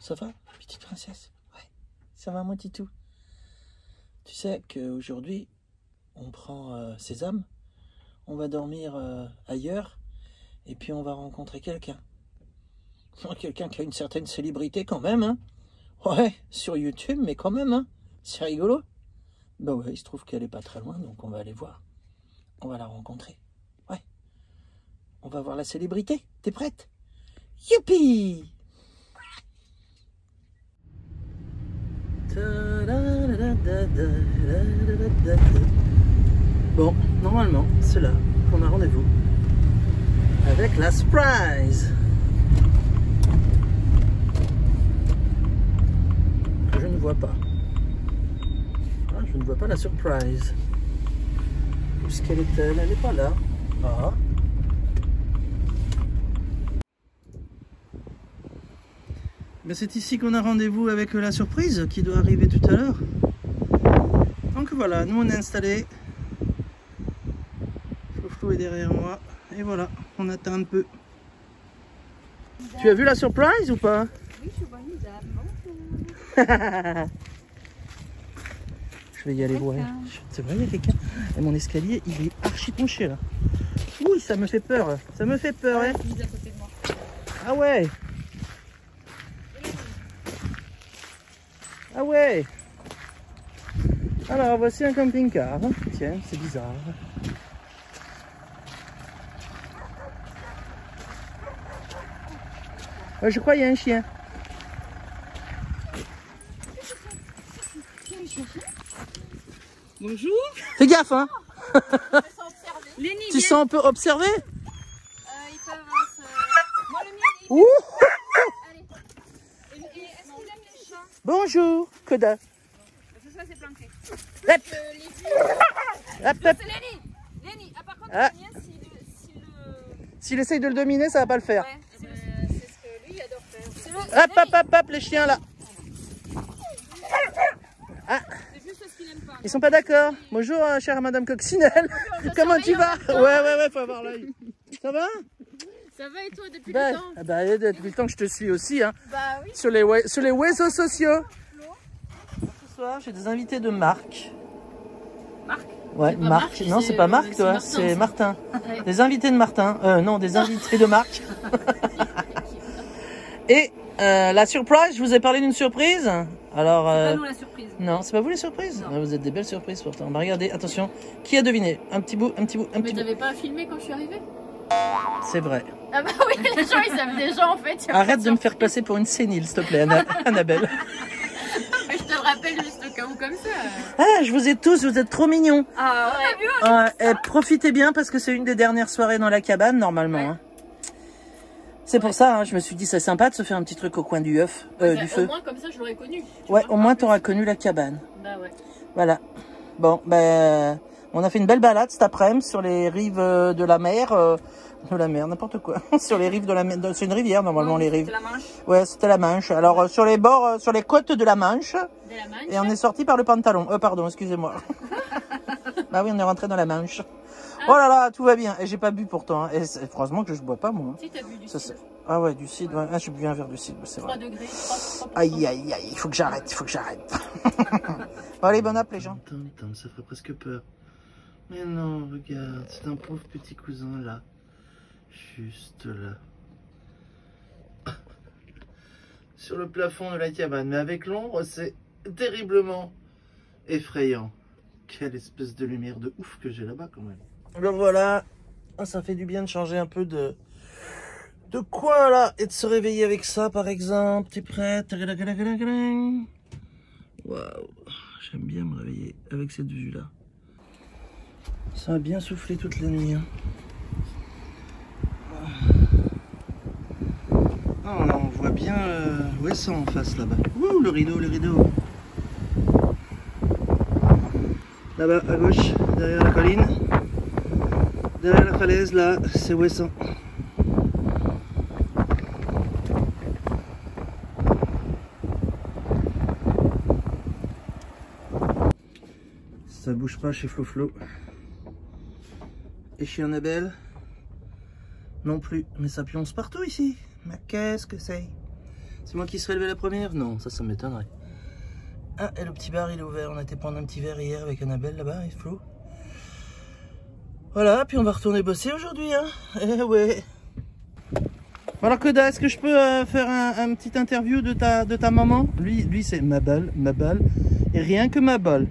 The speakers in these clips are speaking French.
Ça va, petite princesse? Ouais, ça va, mon titou? Tu sais qu'aujourd'hui, on prend Sésame, on va dormir ailleurs, et puis on va rencontrer quelqu'un. Quelqu'un qui a une certaine célébrité quand même, hein? Ouais, sur YouTube, mais quand même, hein? C'est rigolo. Ben ouais, il se trouve qu'elle est pas très loin, donc on va aller voir. On va la rencontrer. Ouais. On va voir la célébrité. T'es prête? Youpi! Bon, normalement, c'est là qu'on a rendez-vous avec la surprise. Je ne vois pas. Ah, je ne vois pas la surprise. Où est-ce qu'elle est-elle? Elle n'est pas là. Ah. Ben, c'est ici qu'on a rendez-vous avec la surprise qui doit arriver tout à l'heure. Donc voilà, nous on est installés. Flo est derrière moi. Et voilà, on attend un peu. Tu as vu la surprise ou pas? Oui, je vois une dame. Je vais y aller voir. C'est vrai, il y a quelqu'un. Et mon escalier, il est archi penché là. Oui, ça me fait peur. Ça me fait peur. Hein. Ah ouais. Ah ouais. Alors, voici un camping-car. Tiens, c'est bizarre. Ouais, je crois qu'il y a un chien. Bonjour. Fais gaffe, hein. Lenny, Tu sens un peu observé? ils peuvent se... Moi, le mien, il... Ouh. Allez. Et est-ce qu'il aime les chats? Bonjour. Coda. Parce que ça, c'est planqué. Hop. Les filles... Hop, hop. C'est Lenny. Lenny. Ah, par contre, Ah. le mien, S'il essaye de le dominer, ça va pas le faire. Ouais, c'est ce que lui, il adore faire. Hop, hop, hop, hop, les chiens là. Ah. C'est juste ce qu'il aime pas. Ils sont pas d'accord. Bonjour, chère madame Coccinelle. Comment tu vas? Ouais, faut avoir l'œil. Ça va? Ça va et toi depuis Bah, le temps? ah bah, depuis le temps que je te suis aussi, hein. Bah oui. Sur les réseaux sociaux. Ce soir, j'ai des invités de Marc. Marc? Ouais, Marc. Non, c'est pas Marc, toi, c'est Martin. Ouais. Des invités de Martin. Non, des invités de Marc. Et la surprise, je vous ai parlé d'une surprise. Alors, C'est pas nous la surprise. non, c'est pas vous les surprises? Non. Vous êtes des belles surprises pourtant. Bah, regardez, attention. Qui a deviné? Un petit bout, un petit bout, un Mais petit bout. t'avais pas filmé quand je suis arrivée? C'est vrai. Ah bah oui, les gens ils savent déjà en fait. Arrête de me faire passer pour une sénile, s'il te plaît, Annabelle. Mais je te le rappelle juste au cas où comme ça. Ah, je vous ai tous, vous êtes trop mignons. Ah ouais. Et profitez bien parce que c'est une des dernières soirées dans la cabane, normalement. Ouais. Hein. C'est pour ça, hein, je me suis dit, c'est sympa de se faire un petit truc au coin du du feu. Au moins comme ça je l'aurais connu. Ouais, au moins t'auras connu la cabane. Bah ouais. Voilà. Bon, ben, on a fait une belle balade cet après-midi sur les rives de la mer. De la mer, n'importe quoi. Sur les rives de la mer. C'est une rivière, normalement, les rives. C'était la Manche. Ouais, c'était la Manche. Alors, sur les bords, sur les côtes de la Manche. De la Manche. Et on est sorti par le pantalon. Pardon, excusez-moi. Bah oui, on est rentré dans la Manche. Oh là là, tout va bien. Et j'ai pas bu pourtant. Hein. Et franchement que je bois pas, moi. Si t'as bu du cidre. Ah ouais, du cidre. Ouais. Ah, j'ai bu un verre de cidre, c'est vrai. 3 degrés. 3%. Aïe, aïe, aïe, il faut que j'arrête, Bon, allez, bon app, les gens. Ça ferait presque peur. Mais non, regarde, c'est un pauvre petit cousin là. Juste là. Sur le plafond de la cabane. Mais avec l'ombre, c'est terriblement effrayant. Quelle espèce de lumière de ouf que j'ai là-bas quand même. Le voilà. Ah, ça fait du bien de changer un peu de coin là. Et de se réveiller avec ça par exemple. T'es prête? Waouh. J'aime bien me réveiller avec cette vue là. Ça a bien soufflé toute la nuit. Hein. Oh, là, on voit bien Ouessant en face là-bas. Ouh, le rideau, Là-bas, à gauche, derrière la colline. Derrière la falaise, là, c'est Ouessant. Ça bouge pas chez Flo. Et chez Annabelle non plus. Mais ça pionce partout ici. Mais qu'est-ce que c'est? C'est moi qui serais levé la première? Non, ça m'étonnerait. Ah, et le petit bar il est ouvert. On a été prendre un petit verre hier avec Annabelle là-bas, et Flo. Voilà, puis on va retourner bosser aujourd'hui, hein. Eh ouais. Alors Koda, est-ce que je peux faire un petit interview de ta maman? Lui c'est ma balle, et rien que ma balle.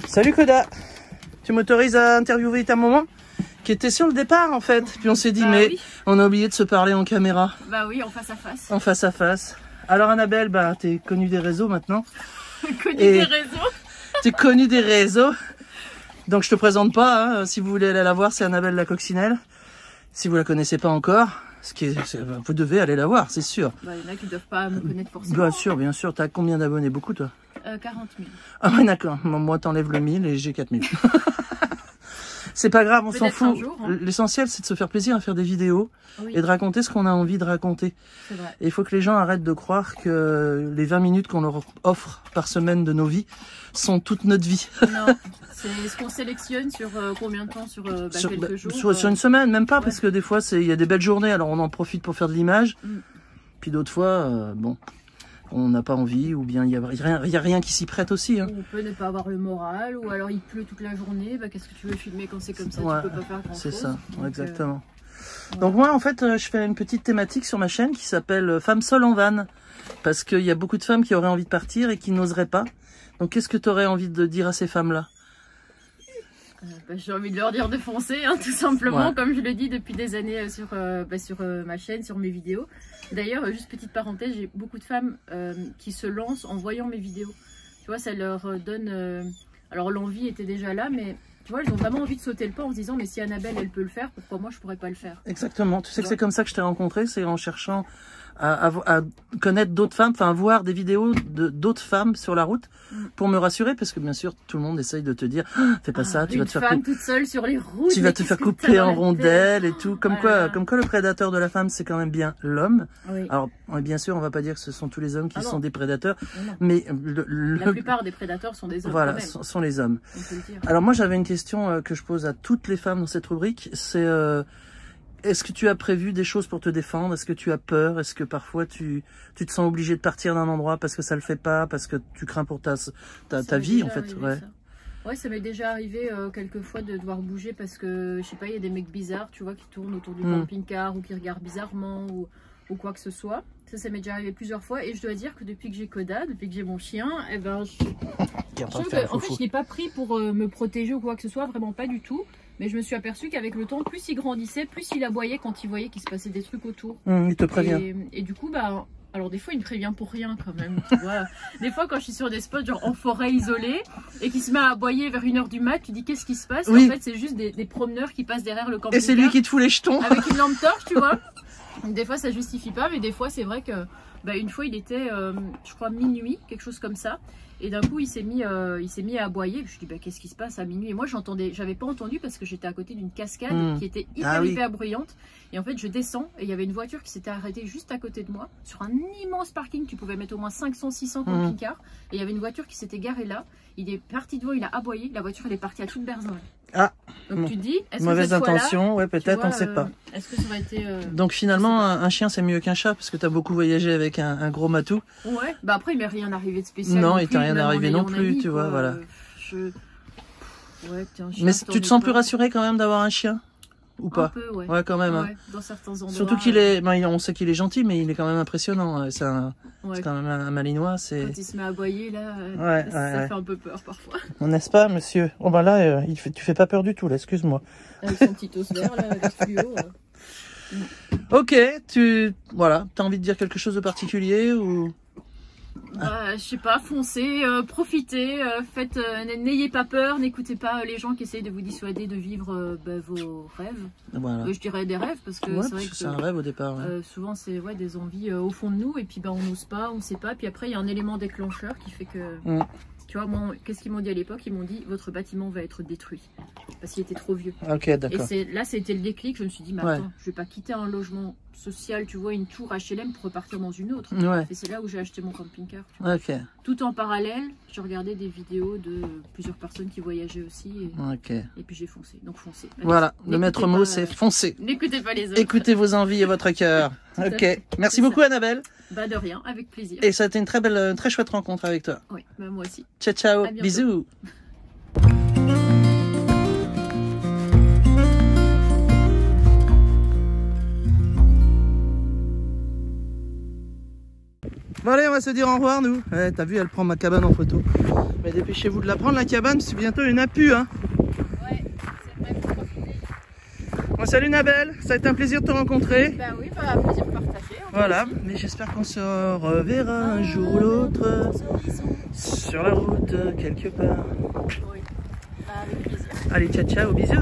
Salut Koda, tu m'autorises à interviewer ta maman qui était sur le départ en fait. Puis on s'est dit mais oui, on a oublié de se parler en caméra. Bah oui, en face à face. En face à face. Alors Annabelle, bah t'es connue des réseaux maintenant. Connue des réseaux. T'es connue des réseaux. Donc je te présente pas, hein. Si vous voulez aller la voir, c'est Annabelle la coccinelle. Si vous la connaissez pas encore, vous devez aller la voir, c'est sûr. Bah, il y en a qui doivent pas me connaître forcément. Bien sûr, bien sûr. T'as combien d'abonnés? Beaucoup toi? 40 000. Ah ouais d'accord, moi t'enlèves le 1000 et j'ai 4000. C'est pas grave, on s'en fout. Hein. L'essentiel c'est de se faire plaisir à faire des vidéos et de raconter ce qu'on a envie de raconter. C'est vrai. Et il faut que les gens arrêtent de croire que les 20 minutes qu'on leur offre par semaine de nos vies sont toute notre vie. Non, c'est ce qu'on sélectionne sur combien de temps? Sur quelques jours sur une semaine, même pas, parce que des fois il y a des belles journées, alors on en profite pour faire de l'image. Puis d'autres fois, bon... on n'a pas envie, ou bien il n'y a rien qui s'y prête aussi. Hein. On peut ne pas avoir le moral, ou alors il pleut toute la journée, bah, qu'est-ce que tu veux filmer quand c'est comme ça? Tu peux pas faire grand chose. C'est ça, exactement. Donc moi en fait je fais une petite thématique sur ma chaîne qui s'appelle Femmes seules en van, parce qu'il y a beaucoup de femmes qui auraient envie de partir et qui n'oseraient pas. Donc qu'est-ce que tu aurais envie de dire à ces femmes-là? J'ai envie de leur dire de foncer, hein, tout simplement, comme je le dis depuis des années sur ma chaîne, sur mes vidéos. D'ailleurs, juste petite parenthèse, j'ai beaucoup de femmes qui se lancent en voyant mes vidéos. Tu vois, ça leur donne... alors l'envie était déjà là, mais tu vois, elles ont vraiment envie de sauter le pas en se disant, mais si Annabelle, elle peut le faire, pourquoi moi, je pourrais pas le faire? Exactement. Tu sais que c'est comme ça que je t'ai rencontré, c'est en cherchant à connaître d'autres femmes, enfin à voir des vidéos d'autres femmes sur la route pour me rassurer, parce que bien sûr tout le monde essaye de te dire fais pas ça, tu vas te faire couper toute seule sur les routes, tu vas te faire couper en rondelles et tout, comme quoi le prédateur de la femme c'est quand même bien l'homme. Alors bien sûr on va pas dire que ce sont tous les hommes qui sont des prédateurs, mais la plupart des prédateurs sont des hommes. Voilà, sont les hommes. On peut le dire. Alors moi j'avais une question que je pose à toutes les femmes dans cette rubrique, c'est est-ce que tu as prévu des choses pour te défendre? Est-ce que tu as peur? Est-ce que parfois tu te sens obligé de partir d'un endroit parce que ça le fait pas, parce que tu crains pour ta vie en fait? Ouais, ça m'est déjà arrivé quelquefois de devoir bouger parce que, je sais pas, il y a des mecs bizarres, tu vois, qui tournent autour du camping-car ou qui regardent bizarrement ou quoi que ce soit. Ça m'est déjà arrivé plusieurs fois, et je dois dire que depuis que j'ai Koda, depuis que j'ai mon chien, eh ben, en fait, je l'ai pas pris pour me protéger ou quoi que ce soit, vraiment pas du tout. Mais je me suis aperçue qu'avec le temps, plus il grandissait, plus il aboyait quand il voyait qu'il se passait des trucs autour. Il te prévient. Et du coup, bah, alors des fois, il me prévient pour rien quand même. Tu vois. Des fois, quand je suis sur des spots, genre en forêt isolée, et qu'il se met à aboyer vers 1 h du mat, tu dis qu'est-ce qui se passe? En fait, c'est juste des promeneurs qui passent derrière le camping-car. Et c'est lui qui te fout les jetons. Avec une lampe torche, tu vois. Donc, des fois, ça justifie pas, mais des fois, c'est vrai que bah, une fois, il était, je crois, minuit, quelque chose comme ça. Et d'un coup, il s'est mis à aboyer. Je me suis dit, bah, qu'est-ce qui se passe à minuit? Et moi, j'avais pas entendu parce que j'étais à côté d'une cascade qui était hyper bruyante. Et en fait, je descends et il y avait une voiture qui s'était arrêtée juste à côté de moi, sur un immense parking. Tu pouvais mettre au moins 500-600 camping-cars. Et il y avait une voiture qui s'était garée là. Il est parti devant, il a aboyé. La voiture, elle est partie à toute berzingue. Ah, donc tu te dis, est-ce que mauvaise intention, ouais, peut-être, on ne sait pas. Est-ce que ça aurait été. Donc finalement, un chien c'est mieux qu'un chat parce que tu as beaucoup voyagé avec un gros matou. Ouais, bah après il m'est rien arrivé de spécial. Non, il t'a rien arrivé non plus, tu vois, voilà. Mais tu te sens plus rassuré quand même d'avoir un chien? Ou pas? Un peu, ouais. Ouais, quand même. Ouais, dans certains endroits. Surtout qu'il est, on sait qu'il est gentil, mais il est quand même impressionnant. C'est quand même un malinois. Quand il se met à aboyer, là, ça fait un peu peur parfois. N'est-ce pas, monsieur? Oh bah là, tu fais pas peur du tout, là, excuse-moi. Avec son petit os vert, là, avec fluo. Ok, voilà, t'as envie de dire quelque chose de particulier ou? Je sais pas, foncez, profitez, n'ayez pas peur, n'écoutez pas les gens qui essayent de vous dissuader de vivre vos rêves. Voilà. Je dirais des rêves parce que c'est vrai que c'est un rêve au départ. Souvent c'est des envies au fond de nous et puis on n'ose pas, on ne sait pas. Puis après il y a un élément déclencheur qui fait que Tu vois, moi, qu'est-ce qu'ils m'ont dit à l'époque? Ils m'ont dit, votre bâtiment va être détruit. Parce qu'il était trop vieux. Ok, d'accord. Et là, c'était le déclic. Je me suis dit, mais attends, je vais pas quitter un logement social, tu vois, une tour HLM pour repartir dans une autre. Ouais. Et c'est là où j'ai acheté mon camping-car. Ok. Tout en parallèle, je regardais des vidéos de plusieurs personnes qui voyageaient aussi. Et puis j'ai foncé. Donc foncez. Voilà, le maître mot, c'est foncer. N'écoutez pas les autres. Écoutez vos envies et votre cœur. Ok. Merci beaucoup, Annabelle. Bah de rien, avec plaisir. Et ça a été une très belle, très chouette rencontre avec toi. Oui, bah moi aussi. Ciao, ciao. Bisous. Bon allez, on va se dire au revoir nous. Ouais, t'as vu, elle prend ma cabane en photo. Mais dépêchez-vous de la prendre la cabane, c'est bientôt une appu hein. Ouais, c'est vrai, faut profiter. Bon, salut Nabel, ça a été un plaisir de te rencontrer. Bah oui, bah plaisir partagé. Voilà, mais j'espère qu'on se reverra un jour ou l'autre sur la route quelque part. Oui, bah avec plaisir. Allez, ciao ciao, bisous.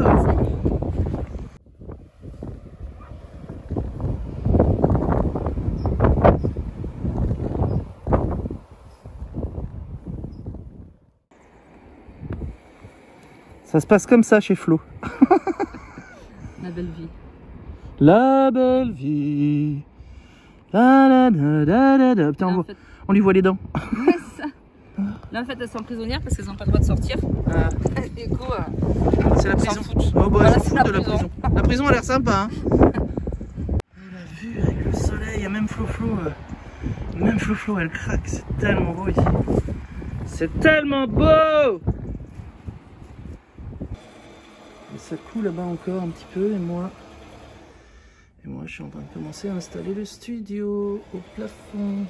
Ça se passe comme ça chez Flo. La belle vie. La belle vie. La, la, la, la, la, la. Putain, là, on lui voit les dents. Ouais, ça. Là, en fait, elles sont prisonnières parce qu'elles n'ont pas le droit de sortir. Ah. Du coup, c'est la prison. Oh, bah, voilà, c'est de la prison. La prison a l'air sympa. Hein. La vue avec le soleil, il y a même Flo, elle craque. C'est tellement beau ici. C'est tellement beau. Et ça coule là-bas encore un petit peu et moi je suis en train de commencer à installer le studio au plafond.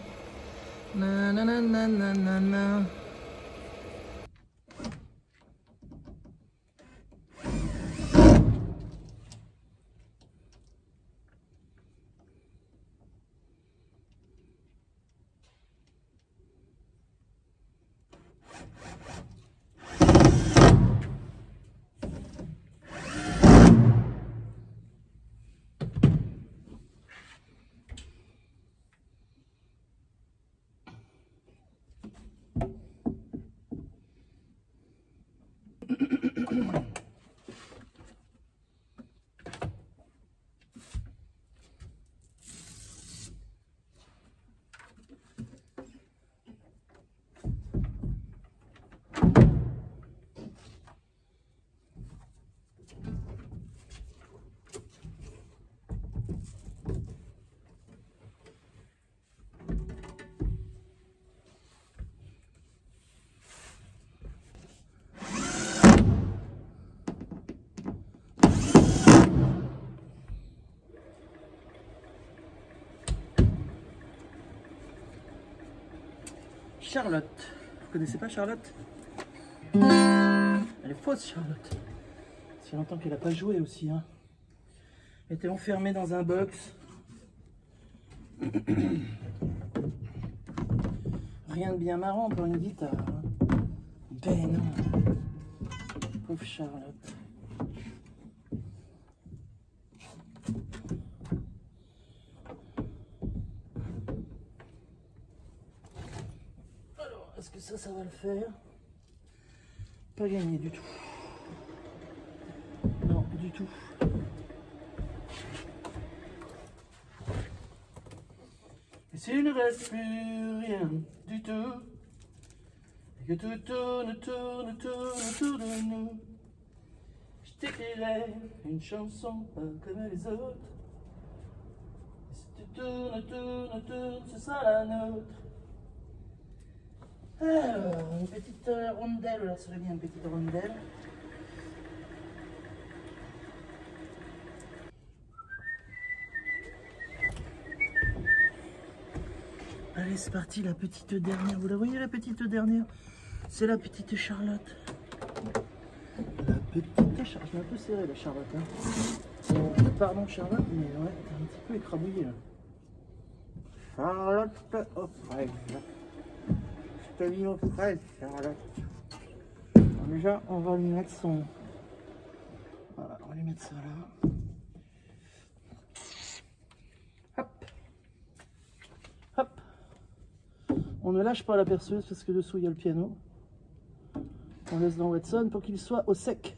Na na na na na na na. Charlotte. Vous connaissez pas Charlotte? Elle est fausse Charlotte. Ça fait longtemps qu'elle n'a pas joué aussi. Hein. Elle était enfermée dans un box. Rien de bien marrant pour une guitare. Hein. Ben non. Pauvre Charlotte. Est-ce que ça va le faire? Pas gagné du tout. Non, du tout. Et s'il ne reste plus rien du tout, et que tout tourne autour de nous, je t'écrirai une chanson pas comme les autres. Et si tu tournes, ce sera la nôtre. Alors, une petite rondelle, là, ça serait bien une petite rondelle. Allez, c'est parti, la petite dernière. Vous la voyez, la petite dernière? C'est la petite Charlotte. La petite Charlotte. Je l'ai un peu serré, la Charlotte. Hein. Pardon, Charlotte, mais ouais, t'es un petit peu écrabouillée, là. Charlotte aux fraises. Je te dis aux fraises, Charlotte. Alors déjà, on va lui mettre son... Voilà, on va lui mettre ça là. Hop. Hop. On ne lâche pas la perceuse parce que dessous il y a le piano. On laisse dans Watson pour qu'il soit au sec.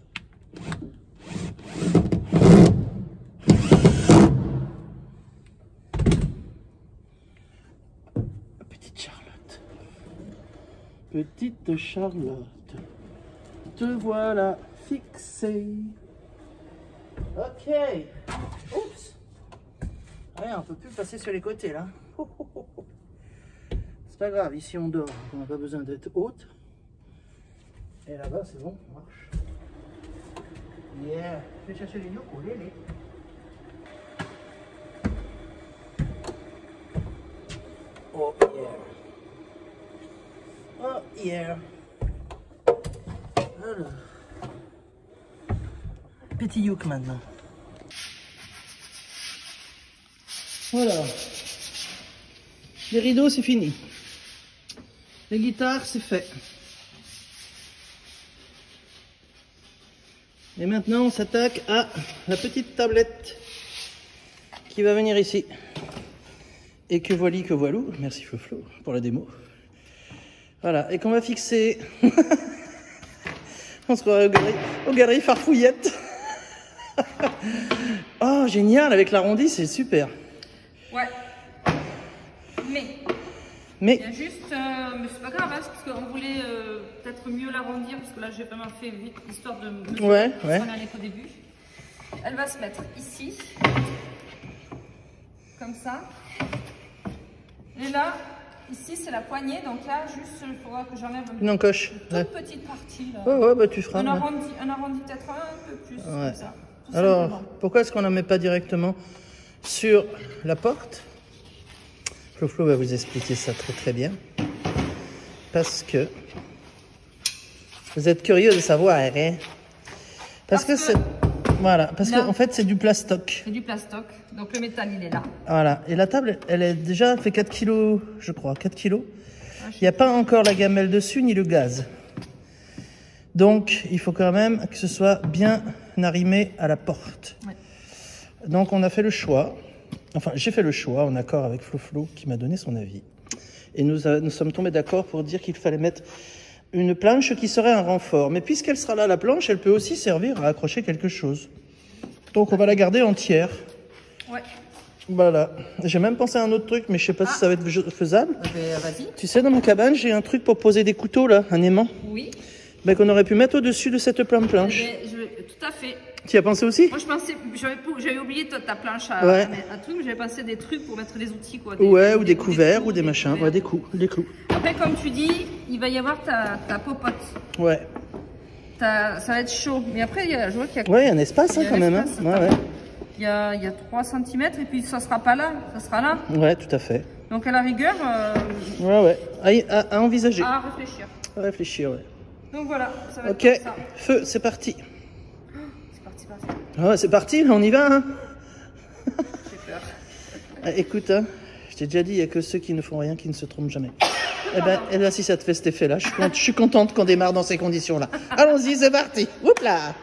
Petite Charlotte. Petite Charlotte. Te voilà fixée. Ok. Oups. Ouais, on peut plus passer sur les côtés là. C'est pas grave, ici on dort, on n'a pas besoin d'être haute. Et là-bas c'est bon, on marche. Yeah. Je vais chercher les ukulélés. Oh yeah. Oh yeah. Alors. Petit yoke maintenant. Voilà. Les rideaux c'est fini. Les guitares c'est fait. Et maintenant on s'attaque à la petite tablette qui va venir ici. Et que voilou, merci Flo pour la démo. Voilà, et qu'on va fixer. On se croirait au galerie Farfouillette. Oh génial, avec l'arrondi c'est super. Ouais. Mais il y a juste, mais c'est pas grave, hein, parce qu'on voulait peut-être mieux l'arrondir, parce que là j'ai vraiment fait vite, histoire de me s'en aller qu'au début. Elle va se mettre ici, comme ça. Et là, ici c'est la poignée, donc là juste il faudra que j'enlève une encoche. Toute petite partie. Là. Ouais, bah tu feras. Un arrondi peut-être un peu plus, comme ça. Alors, simplement. pourquoi est-ce qu'on n'en met pas directement sur la porte? Flo va vous expliquer ça très bien. Parce que vous êtes curieux de savoir, hein? Parce que c'est... Voilà, parce qu'en fait c'est du plastoc. C'est du plastoc, donc le métal il est là. Voilà, et la table elle est déjà fait 4 kg, je crois, 4 kg. Il n'y a pas encore la gamelle dessus ni le gaz. Donc il faut quand même que ce soit bien arrimé à la porte. Ouais. Donc on a fait le choix, enfin j'ai fait le choix en accord avec Flo qui m'a donné son avis. Et nous sommes tombés d'accord pour dire qu'il fallait mettre une planche qui serait un renfort. Mais puisqu'elle sera là, la planche, elle peut aussi servir à accrocher quelque chose. Donc on va la garder entière. Ouais. Voilà. J'ai même pensé à un autre truc, mais je sais pas si ça va être faisable. Vas-y. Tu sais, dans ma cabane, j'ai un truc pour poser des couteaux, là, un aimant. Oui. Ben, qu'on aurait pu mettre au-dessus de cette planche. Tout à fait. Tu y as pensé aussi? Moi, je pensais, j'avais oublié ta planche à truc, mais j'avais pensé des trucs pour mettre des outils, quoi. Ou des couverts, ou des machins, des clous. Après, comme tu dis, il va y avoir ta popote. Ouais. Ça va être chaud. Mais après, je vois qu'il y a... Ouais, il y a un espace, quand même. Hein. Ouais. Il y a 3 cm, et puis ça sera pas là, ça sera là. Ouais, tout à fait. Donc, à la rigueur... Ouais. À envisager. À réfléchir. À réfléchir, ouais. Donc, voilà, ça va être comme ça. Feu, c'est parti. C'est parti. Ouais, c'est parti, on y va, hein. J'ai peur. Écoute, hein, je t'ai déjà dit, il n'y a que ceux qui ne font rien qui ne se trompent jamais. Et ben, si ça te fait cet effet-là, je suis contente qu'on démarre dans ces conditions-là. Allons-y, c'est parti. Oups là.